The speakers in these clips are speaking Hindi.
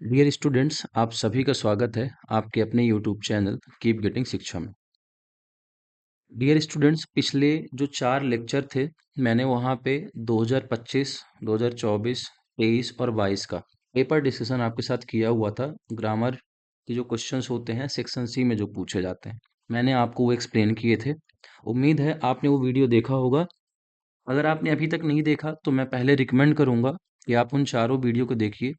डियर स्टूडेंट्स, आप सभी का स्वागत है आपके अपने यूट्यूब चैनल कीप गेटिंग शिक्षा में। डियर स्टूडेंट्स, पिछले जो 4 लेक्चर थे मैंने वहाँ पे 2025, 2024, 23 और 22 का पेपर डिस्कशन आपके साथ किया हुआ था। ग्रामर के जो क्वेश्चंस होते हैं सेक्शन सी में जो पूछे जाते हैं, मैंने आपको वो एक्सप्लेन किए थे। उम्मीद है आपने वो वीडियो देखा होगा। अगर आपने अभी तक नहीं देखा तो मैं पहले रिकमेंड करूँगा कि आप उन चारों वीडियो को देखिए,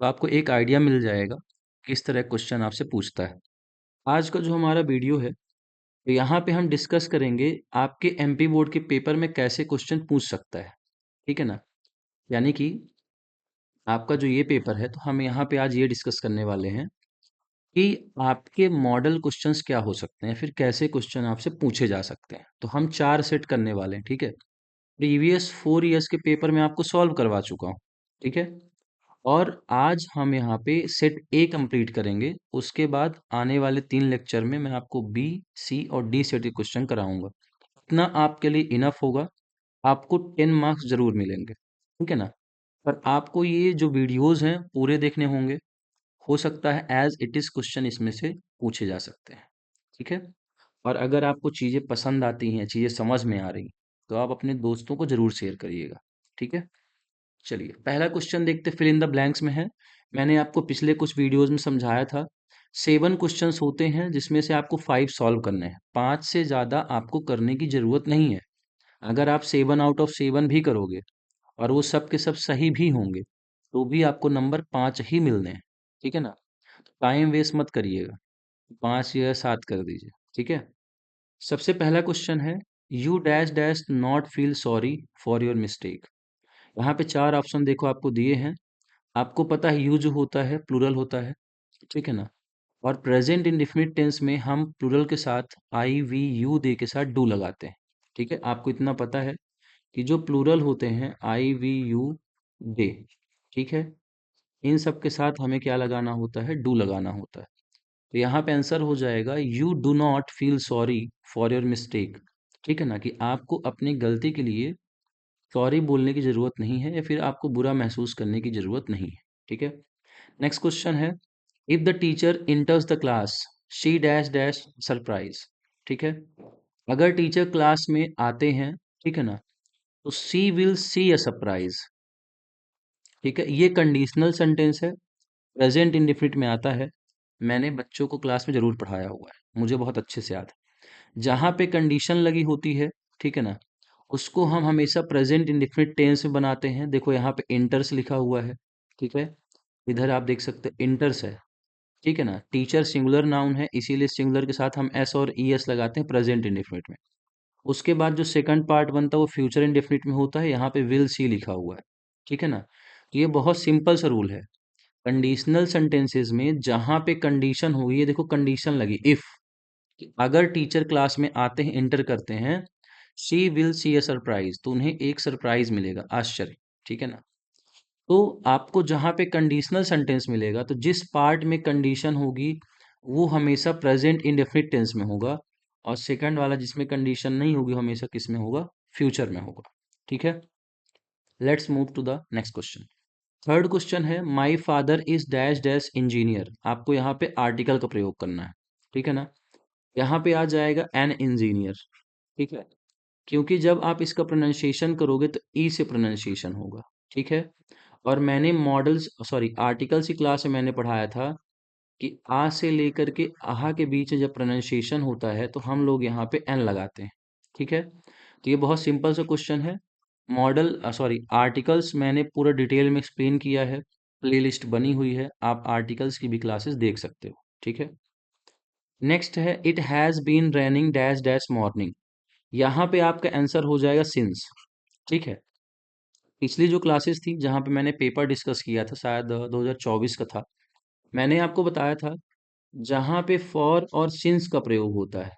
तो आपको एक आइडिया मिल जाएगा किस तरह क्वेश्चन आपसे पूछता है। आज का जो हमारा वीडियो है, तो यहाँ पे हम डिस्कस करेंगे आपके एमपी बोर्ड के पेपर में कैसे क्वेश्चन पूछ सकता है। ठीक है ना? यानी कि आपका जो ये पेपर है, तो हम यहाँ पे आज ये डिस्कस करने वाले हैं कि आपके मॉडल क्वेश्चंस क्या हो सकते हैं, फिर कैसे क्वेश्चन आपसे पूछे जा सकते हैं। तो हम 4 सेट करने वाले हैं, ठीक है? प्रीवियस 4 इयर्स के पेपर में आपको सॉल्व करवा चुका हूँ, ठीक है? और आज हम यहाँ पे सेट ए कंप्लीट करेंगे। उसके बाद आने वाले 3 लेक्चर में मैं आपको बी, सी और डी सेट के क्वेश्चन कराऊंगा। इतना आपके लिए इनफ होगा। आपको 10 मार्क्स जरूर मिलेंगे, ठीक है ना? पर आपको ये जो वीडियोस हैं पूरे देखने होंगे। हो सकता है एज इट इज क्वेश्चन इसमें से पूछे जा सकते हैं, ठीक है? और अगर आपको चीज़ें पसंद आती हैं, चीज़ें समझ में आ रही, तो आप अपने दोस्तों को जरूर शेयर करिएगा, ठीक है? चलिए पहला क्वेश्चन देखते, फिल इन द ब्लैंक्स में है। मैंने आपको पिछले कुछ वीडियोस में समझाया था। 7 क्वेश्चंस होते हैं जिसमें से आपको 5 सॉल्व करने हैं। 5 से ज़्यादा आपको करने की ज़रूरत नहीं है। अगर आप 7 आउट ऑफ 7 भी करोगे और वो सब के सब सही भी होंगे, तो भी आपको नंबर 5 ही मिलने हैं, ठीक है ना? टाइम वेस्ट मत करिएगा, 5 या 7 कर दीजिए, ठीक है? सबसे पहला क्वेश्चन है, you dash dash not feel sorry for your mistake. यहाँ पे 4 ऑप्शन देखो आपको दिए हैं। आपको पता है यू जो होता है प्लूरल होता है, ठीक है ना? और प्रेजेंट इंडेफिनिट टेंस में हम प्लूरल के साथ आई वी यू दे के साथ डू लगाते हैं, ठीक है? आपको इतना पता है कि जो प्लूरल होते हैं आई वी यू दे, ठीक है? इन सब के साथ हमें क्या लगाना होता है? डू लगाना होता है। तो यहाँ पे आंसर हो जाएगा you do not feel sorry for your mistake, ठीक है ना? कि आपको अपनी गलती के लिए सॉरी बोलने की ज़रूरत नहीं है या फिर आपको बुरा महसूस करने की ज़रूरत नहीं है, ठीक है? नेक्स्ट क्वेश्चन है, if the teacher इंटर्स the class she dash dash surprise, ठीक है? अगर टीचर क्लास में आते हैं, ठीक है ना, तो सी विल सी अ सरप्राइज, ठीक है? ये कंडीशनल सेंटेंस है, प्रेजेंट इंडेफिनिट में आता है। मैंने बच्चों को क्लास में जरूर पढ़ाया हुआ है, मुझे बहुत अच्छे से याद है। जहाँ पे कंडीशन लगी होती है, ठीक है ना, उसको हम हमेशा प्रेजेंट इंडेफिनिट टेंस में बनाते हैं। देखो यहाँ पे इंटर्स लिखा हुआ है, ठीक है? इधर आप देख सकते हैं इंटर्स है, ठीक है ना? टीचर सिंगुलर नाउन है, इसीलिए सिंगुलर के साथ हम एस और ई एस लगाते हैं प्रेजेंट इंडेफिनिट में। उसके बाद जो सेकंड पार्ट बनता है वो फ्यूचर इंडेफिनिट में होता है, यहाँ पे विल सी लिखा हुआ है, ठीक है ना? तो ये बहुत सिंपल सा रूल है। कंडीशनल सेंटेंसेस में जहां पे कंडीशन होगी, ये देखो कंडीशन लगी इफ, अगर टीचर क्लास में आते हैं, एंटर करते हैं, she will see a surprise, तो उन्हें एक सरप्राइज मिलेगा, आश्चर्य, ठीक है ना? तो आपको जहां पे कंडीशनल सेंटेंस मिलेगा, तो जिस पार्ट में कंडीशन होगी वो हमेशा प्रेजेंट इंडेफिनिट टेंस में होगा, और सेकंड वाला जिसमें कंडीशन नहीं होगी हमेशा किस में होगा? फ्यूचर में होगा, ठीक है? Let's move to the next question. Third question है, my father is dash dash engineer. आपको यहाँ पे आर्टिकल का प्रयोग करना है, ठीक है ना? यहाँ पे आ जाएगा एन इंजीनियर, ठीक है? क्योंकि जब आप इसका प्रोनाउंसिएशन करोगे तो ई से प्रोनाउंसिएशन होगा, ठीक है? और मैंने मॉडल्स सॉरी आर्टिकल्स की क्लास में मैंने पढ़ाया था कि आ से लेकर के आहा के बीच में जब प्रोनाउंसिएशन होता है तो हम लोग यहाँ पे एन लगाते हैं, ठीक है? तो ये बहुत सिंपल सा क्वेश्चन है। मॉडल सॉरी आर्टिकल्स मैंने पूरा डिटेल में एक्सप्लेन किया है, प्लेलिस्ट बनी हुई है, आप आर्टिकल्स की भी क्लासेस देख सकते हो, ठीक है? नेक्स्ट है, it has been raining dash dash morning. यहाँ पे आपका आंसर हो जाएगा सिंस, ठीक है? पिछली जो क्लासेस थी जहाँ पे मैंने पेपर डिस्कस किया था, शायद 2024 का था, मैंने आपको बताया था जहाँ पे फॉर और सिंस का प्रयोग होता है,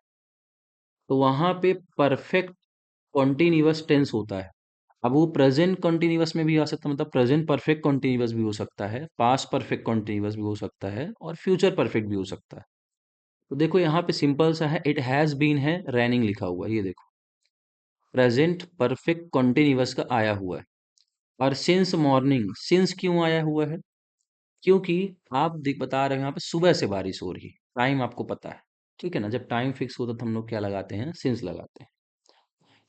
तो वहाँ पे परफेक्ट कॉन्टिन्यूअस टेंस होता है। अब वो प्रेजेंट कॉन्टिन्यूअस में भी आ सकता है, मतलब प्रेजेंट परफेक्ट कॉन्टिन्यूअस भी हो सकता है, पास्ट परफेक्ट कॉन्टिन्यूअस भी हो सकता है, और फ्यूचर परफेक्ट भी हो सकता है। तो देखो यहाँ पे सिंपल सा है, इट हैज़ बीन है, रैनिंग लिखा हुआ है, ये देखो प्रेजेंट परफेक्ट कॉन्टिन्यूअस का आया हुआ है। और सिंस मॉर्निंग, सिंस क्यों आया हुआ है? क्योंकि आप बता रहे हो यहाँ पे सुबह से बारिश हो रही है, टाइम आपको पता है। ठीक है ना, जब टाइम फिक्स होता है तो हम लोग क्या लगाते हैं, सिंस लगाते हैं।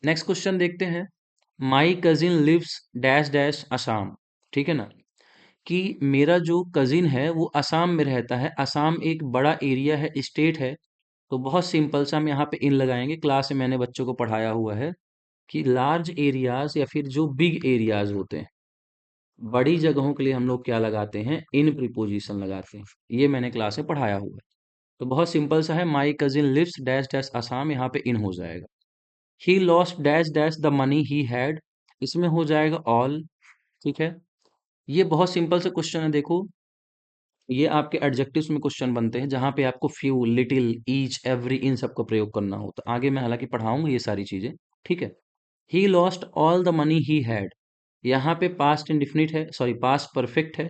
नेक्स्ट क्वेश्चन देखते हैं। My cousin lives dash dash Assam. ठीक है ना, कि मेरा जो कजिन है वो असम में रहता है। असम एक बड़ा एरिया है, स्टेट है। तो बहुत सिंपल सा हम यहाँ पे इन लगाएंगे, क्लास में मैंने बच्चों को पढ़ाया हुआ है कि लार्ज एरियाज या फिर जो बिग एरियाज होते हैं, बड़ी जगहों के लिए हम लोग क्या लगाते हैं, इन प्रीपोजिशन लगाते हैं। ये मैंने क्लास में पढ़ाया हुआ है। तो बहुत सिंपल सा है, my cousin lives dash dash Assam, यहाँ पे इन हो जाएगा। He lost dash dash the money he had, इसमें हो जाएगा ऑल। ठीक है, ये बहुत सिंपल से क्वेश्चन है। देखो, ये आपके एडजेक्टिव्स में क्वेश्चन बनते हैं जहां पे आपको few, little, each, every in सब का प्रयोग करना होता है। आगे मैं हालांकि पढ़ाऊंगा ये सारी चीजें। ठीक है, he lost all the money he had, यहाँ पे पास्ट इंडिफिनिट है, सॉरी पास्ट परफेक्ट है,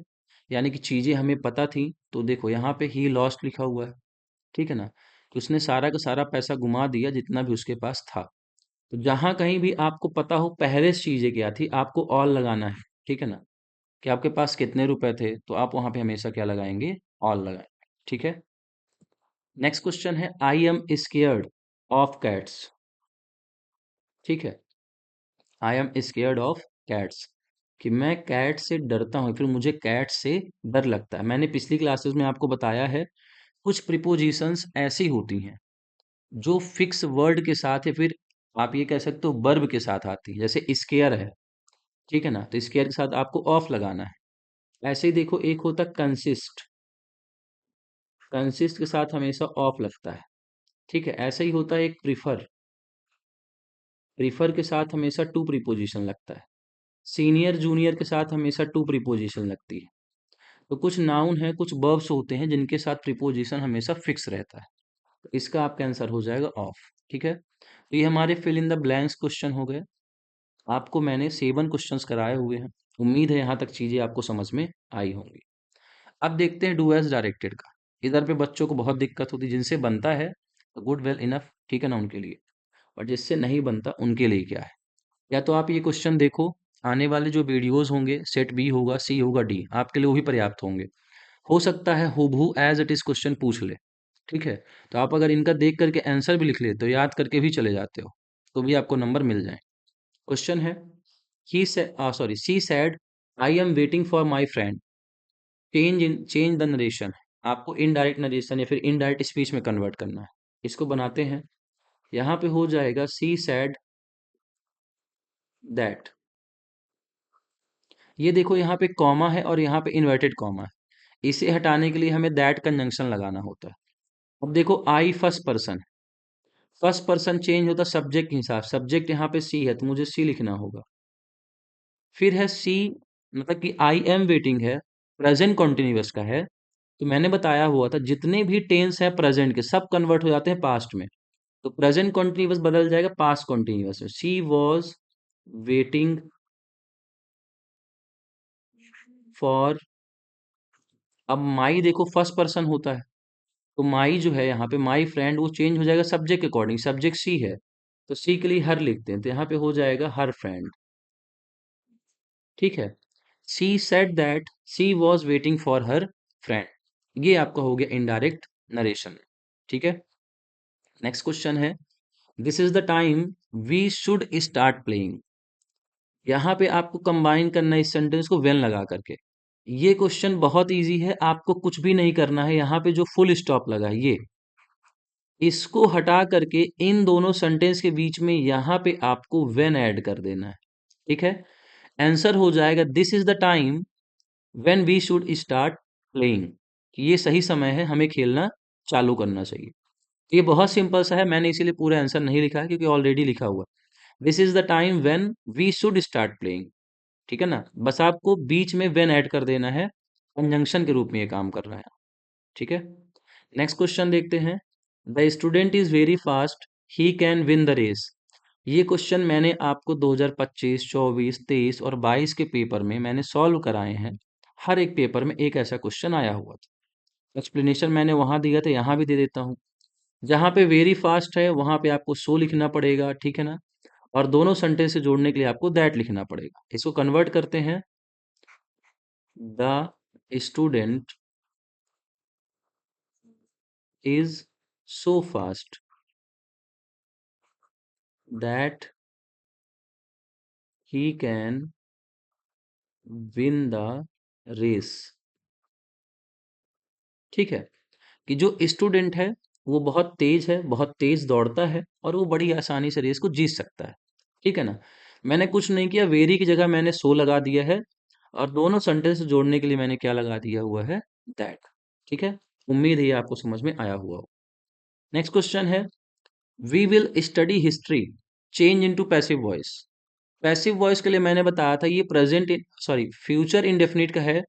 यानी कि चीजें हमें पता थी। तो देखो यहाँ पे ही लॉस्ट लिखा हुआ है। ठीक है ना, तो उसने सारा का सारा पैसा गुमा दिया जितना भी उसके पास था। तो जहां कहीं भी आपको पता हो पहले से चीजें क्या थी, आपको ऑल लगाना है। ठीक है ना, कि आपके पास कितने रुपए थे, तो आप वहां पे हमेशा क्या लगाएंगे, ऑल लगाएंगे। ठीक है, नेक्स्ट क्वेश्चन है, I am scared of cats. ठीक है, I am scared of cats, कि मैं कैट से डरता हूँ, फिर मुझे कैट से डर लगता है। मैंने पिछली क्लासेस में आपको बताया है, कुछ प्रीपोजिशंस ऐसी होती हैं जो फिक्स वर्ड के साथ या फिर आप ये कह सकते हो वर्ब के साथ आती है। जैसे स्केयर है, ठीक है ना, तो स्केयर के साथ आपको ऑफ लगाना है। ऐसे ही देखो, एक होता कंसिस्ट, कंसिस्ट के साथ हमेशा ऑफ लगता है। ठीक है, ऐसे ही होता है एक प्रीफर, प्रीफर के साथ हमेशा टू प्रीपोजिशन लगता है। सीनियर जूनियर के साथ हमेशा टू प्रीपोजिशन लगती है। तो कुछ नाउन है, कुछ वर्ब्स होते हैं जिनके साथ प्रीपोजिशन हमेशा फिक्स रहता है। तो इसका आपका आंसर हो जाएगा ऑफ। ठीक है, तो ये हमारे fill in the blanks question हो गए। आपको मैंने 7 क्वेश्चंस कराए हुए हैं। उम्मीद है यहाँ तक चीजें आपको समझ में आई होंगी। अब देखते हैं डू एज डायरेक्टेड का। इधर पे बच्चों को बहुत दिक्कत होती है, जिनसे बनता है तो गुड वेल इनफ, ठीक है ना, उनके लिए। और जिससे नहीं बनता उनके लिए क्या है, या तो आप ये क्वेश्चन देखो, आने वाले जो वीडियोस होंगे, सेट बी होगा, सी होगा, डी, आपके लिए वो भी पर्याप्त होंगे। हो सकता है हूबहू एज इट इज क्वेश्चन पूछ ले। ठीक है, तो आप अगर इनका देख करके आंसर भी लिख लेते हो, याद करके भी चले जाते हो, तो भी आपको नंबर मिल जाए। क्वेश्चन है, he say sorry she said I am waiting for my friend, change the narration. आपको इनडायरेक्ट नरेशन या फिर इनडायरेक्ट स्पीच में कन्वर्ट करना है। इसको बनाते हैं, यहाँ पे हो जाएगा सी सैड दैट। ये देखो, यहाँ पे कॉमा है और यहाँ पे इन्वर्टेड कॉमा है। इसे हटाने के लिए हमें दैट कंजंक्शन लगाना होता है। अब देखो, I first person, first person change होता सब्जेक्ट के हिसाब, सब्जेक्ट यहाँ पे सी है तो मुझे सी लिखना होगा। फिर है सी, मतलब कि आई एम वेटिंग है, प्रेजेंट कॉन्टिन्यूअस का है। तो मैंने बताया हुआ था जितने भी टेंस है प्रेजेंट के, सब कन्वर्ट हो जाते हैं पास्ट में। तो प्रेजेंट कॉन्टिन्यूअस बदल जाएगा पास्ट कॉन्टिन्यूअस में। सी वॉज वेटिंग फॉर, अब माई देखो फर्स्ट पर्सन होता है, तो माई जो है यहाँ पे, माई फ्रेंड, वो चेंज हो जाएगा सब्जेक्ट के अकॉर्डिंग। सब्जेक्ट सी है तो सी के लिए हर लिखते हैं, तो यहाँ पे हो जाएगा हर फ्रेंड। ठीक है, she said that she was waiting for her friend. ये आपका हो गया इनडायरेक्ट नरेशन। ठीक है, नेक्स्ट क्वेश्चन है, this is the time we should start playing. यहाँ पे आपको कंबाइन करना है इस सेंटेंस को वेन लगा करके। ये क्वेश्चन बहुत इजी है, आपको कुछ भी नहीं करना है। यहाँ पे जो फुल स्टॉप लगा है ये, इसको हटा करके इन दोनों सेंटेंस के बीच में यहाँ पे आपको वेन ऐड कर देना है। ठीक है, आंसर हो जाएगा this is the time when we should start playing, कि ये सही समय है, हमें खेलना चालू करना चाहिए। ये बहुत सिंपल सा है, मैंने इसीलिए पूरा आंसर नहीं लिखा है क्योंकि ऑलरेडी लिखा हुआ है। This is the time when we should start playing. ठीक है ना, बस आपको बीच में व्हेन ऐड कर देना है, कंजंक्शन के रूप में ये काम कर रहा है। ठीक है, नेक्स्ट क्वेश्चन देखते हैं, the student is very fast, he can win the race. ये क्वेश्चन मैंने आपको 2025, 24, 23 और 22 के पेपर में मैंने सॉल्व कराए हैं। हर एक पेपर में एक ऐसा क्वेश्चन आया हुआ था। एक्सप्लेनेशन मैंने वहां दिया था, यहाँ भी दे देता हूँ। जहाँ पे वेरी फास्ट है वहां पे आपको सो लिखना पड़ेगा। ठीक है ना, और दोनों सेंटेंस से जोड़ने के लिए आपको दैट लिखना पड़ेगा। इसको कन्वर्ट करते हैं, the student is so fast that he can win the race। ठीक है, कि जो स्टूडेंट है वो बहुत तेज है, बहुत तेज दौड़ता है और वो बड़ी आसानी से रेस को जीत सकता है। ठीक है ना? मैंने कुछ नहीं किया, वेरी की जगह मैंने सो लगा दिया है और दोनों सेंटेंस जोड़ने के लिए मैंने क्या लगा दिया हुआ है, दैट। ठीक है, उम्मीद है ये आपको समझ में आया हुआ हो। नेक्स्ट क्वेश्चन है, we will study history, change into passive voice. Passive voice के लिए मैंने बताया था ये प्रेजेंट सॉरी फ्यूचर इंडेफिनिट का है,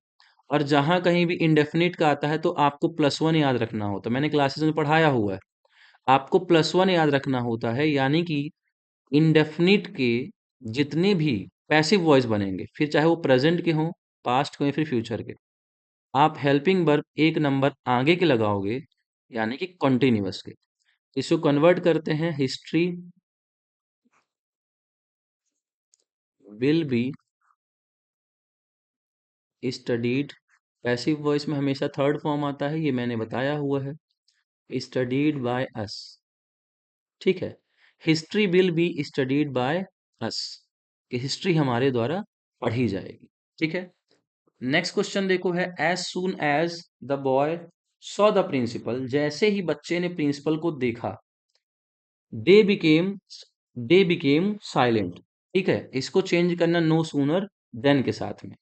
और जहां कहीं भी इंडेफिनिट का आता है तो आपको +1 याद रखना होता है। मैंने क्लासेस में पढ़ाया हुआ है, आपको +1 याद रखना होता है, यानी कि इंडेफिनिट के जितने भी पैसिव वॉइस बनेंगे, फिर चाहे वो प्रेजेंट के हों, पास्ट के हों या फिर फ्यूचर के, आप हेल्पिंग वर्ब एक नंबर आगे के लगाओगे, यानी कि कॉन्टिन्यूअस के। इसको कन्वर्ट करते हैं, history will be studied, passive voice में हमेशा थर्ड फॉर्म आता है, ये मैंने बताया हुआ है, स्टडीड बाय अस। ठीक है, history will be studied by us, कि हिस्ट्री हमारे द्वारा पढ़ी जाएगी। ठीक है, नेक्स्ट क्वेश्चन देखो है, as soon as the boy saw the principal, जैसे ही बच्चे ने प्रिंसिपल को देखा, they became they became silent. ठीक है, इसको चेंज करना नो सूनर देन के साथ में,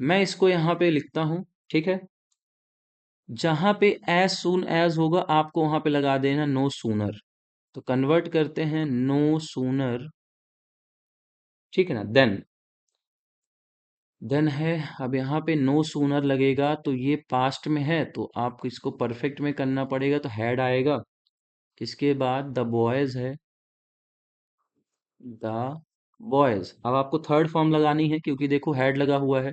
मैं इसको यहां पे लिखता हूं। ठीक है, जहां पे एज सून एज होगा आपको वहां पे लगा देना नो सूनर, तो कन्वर्ट करते हैं नो सूनर। ठीक है ना, देन है, अब यहाँ पे नो सूनर लगेगा तो ये पास्ट में है, तो आपको इसको परफेक्ट में करना पड़ेगा, तो हैड आएगा। इसके बाद द बॉयज है, द बॉयज। अब आपको थर्ड फॉर्म लगानी है, क्योंकि देखो हैड लगा हुआ है,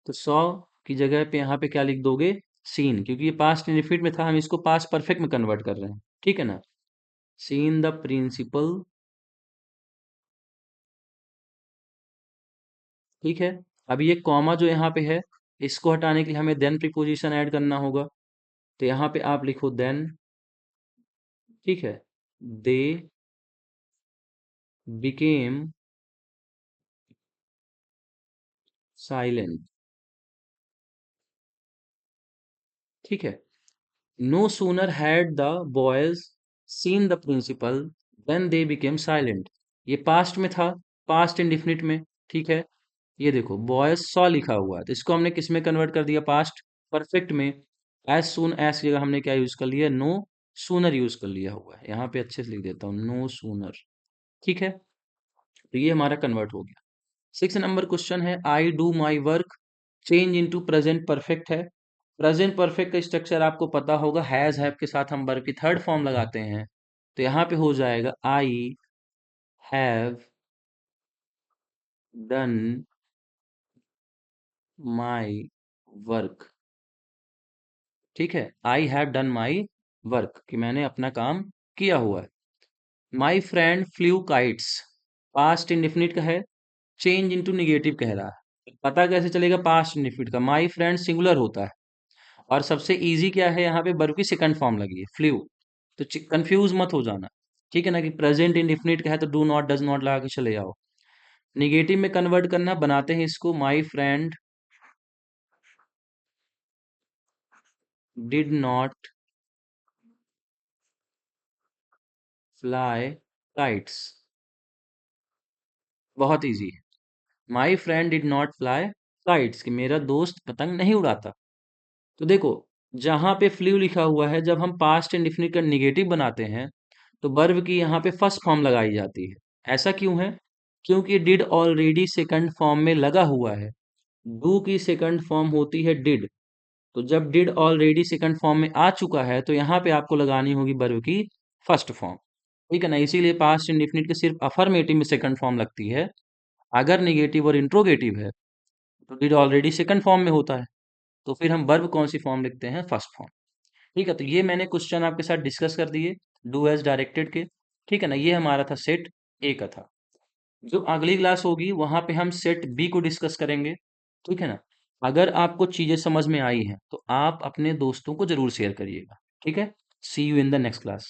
तो सॉ की जगह पे यहाँ पे क्या लिख दोगे, सीन, क्योंकि ये पास्ट इंडेफिनिट में था, हम इसको पास्ट परफेक्ट में कन्वर्ट कर रहे हैं। ठीक है ना, सीन द प्रिंसिपल। ठीक है, अब ये कॉमा जो यहाँ पे है, इसको हटाने के लिए हमें देन प्रीपोजिशन ऐड करना होगा, तो यहाँ पे आप लिखो देन। ठीक है, दे बिकेम साइलेंट। ठीक है, no sooner had the boys seen the principal than they became silent, ये पास्ट में था, पास्ट इंडिफिनिट में। ठीक है, ये देखो बॉयज सॉ लिखा हुआ है, तो इसको हमने किस में कन्वर्ट कर दिया, पास्ट परफेक्ट में। एज सून एज की जगह हमने क्या यूज कर लिया, नो सूनर यूज कर लिया हुआ है, यहाँ पे अच्छे से लिख देता हूँ, नो सूनर। ठीक है, तो ये हमारा कन्वर्ट हो गया। 6 नंबर क्वेश्चन है, I do my work, change into present perfect है। प्रेजेंट परफेक्ट का स्ट्रक्चर आपको पता होगा, हैज हैव के साथ हम वर्ब की थर्ड फॉर्म लगाते हैं, तो यहाँ पे हो जाएगा I have done my work. ठीक है, I have done my work, कि मैंने अपना काम किया हुआ है। My friend flew kites, past indefinite का है, चेंज इनटू निगेटिव कह रहा है, पता कैसे चलेगा पास्ट इंडेफिनिट का, माई फ्रेंड सिंगुलर होता है, और सबसे इजी क्या है, यहाँ पे वर्ब की सेकंड फॉर्म लगी है, फ्ल्यू, तो कंफ्यूज मत हो जाना। ठीक है ना, कि प्रेजेंट इंडेफिनिट का है तो डू नॉट डज नॉट लगा के चले जाओ, निगेटिव में कन्वर्ट करना, बनाते हैं इसको, my friend did not fly kites. बहुत इजी है, my friend did not fly kites, कि मेरा दोस्त पतंग नहीं उड़ाता। तो देखो, जहां पे फ्लू लिखा हुआ है, जब हम पास्ट इंडेफिनिट का निगेटिव बनाते हैं तो वर्ब की यहाँ पे फर्स्ट फॉर्म लगाई जाती है। ऐसा क्यों है, क्योंकि डिड ऑलरेडी सेकंड फॉर्म में लगा हुआ है, डू की सेकंड फॉर्म होती है डिड, तो जब डिड ऑलरेडी सेकंड फॉर्म में आ चुका है तो यहाँ पे आपको लगानी होगी वर्ब की फर्स्ट फॉर्म। ठीक है ना, इसीलिए पास्ट इंडेफिनिट की सिर्फ अफर्मेटिव में सेकंड फॉर्म लगती है, अगर निगेटिव और इंट्रोगेटिव है तो डिड ऑलरेडी सेकंड फॉर्म में होता है, तो फिर हम वर्ब कौन सी फॉर्म लिखते हैं, फर्स्ट फॉर्म। ठीक है, तो ये मैंने क्वेश्चन आपके साथ डिस्कस कर दिए, डू एज डायरेक्टेड के। ठीक है ना, ये हमारा था सेट ए का था। जो अगली क्लास होगी वहां पे हम सेट बी को डिस्कस करेंगे। ठीक है ना, अगर आपको चीज़ें समझ में आई हैं तो आप अपने दोस्तों को ज़रूर शेयर करिएगा। ठीक है? See you in the next class.